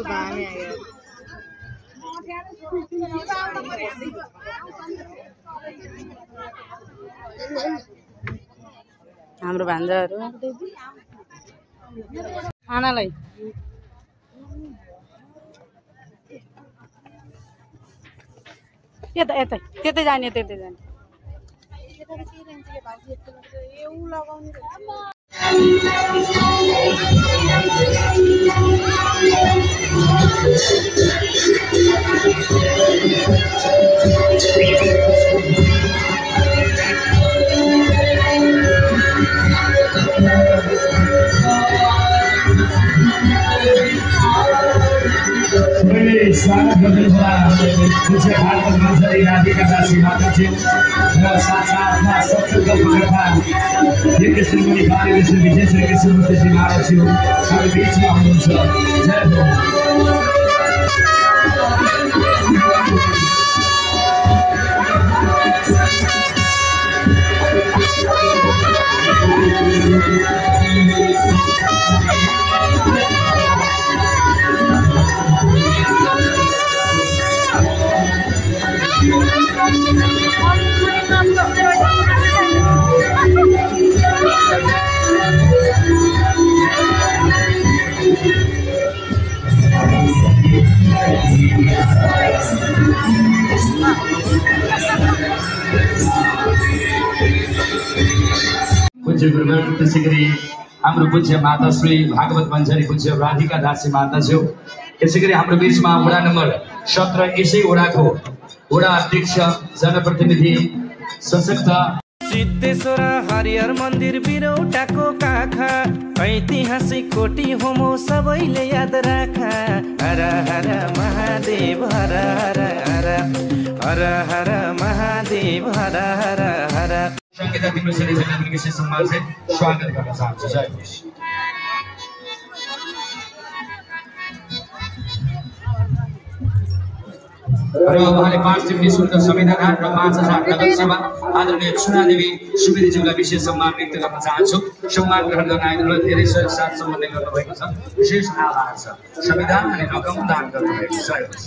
कस्तो दामी आयो हाम्रो भान्जाहरू खानालाई यता यतै त्यतै जाने त्यतै जाने स्वागत गर्नुहोला पूज्य भागवत मन्त्री राधिका दासी माताज्यू र साथसाथमा सत्सङ्गको कथा श्रीमती बाली विजय श्री कृष्णमूर्ति महाराजज्यू हाम्रो बिचमा हुनुहुन्छ। जय हो। पूज्य गुरुवर त्यसै गरी हाम्रो पूज्य माता श्री भागवत मन्त्री पूज्य राधिका दासी माताज्यू त्यसै गरी हाम्रो बीचमा वडा नम्बर 17 यसै वडाको वडा अध्यक्ष जनप्रतिनिधि सशक्त सिद्धेश्वर हरिहर मन्दिर बिरौटाको काखा ऐतिहासिक कोटी होमो सबैले याद राखा हर हर महादेव हर हर हर हर हर महादेव हर हर हर संगीता तिम्रो श्रीजन विशेष सम्मान से स्वागत गर्न चाहन्छु। जय होस्। र उहाँले 5 दिन निःशुल्क संविधान र 5000 नगद सेवा आदरणीय सुनादेवी सुवेदीज्यूलाई विशेष सम्मान व्यक्त गर्न चाहन्छु। सम्मान ग्रहण गर्न आइदिनुलाई धेरै सहयोग साथ सम्बन्ध गर्नुभएको छ, विशेष आभार छ। संविधान अनि रकम दान गर्नुभएको छ। जय होस्।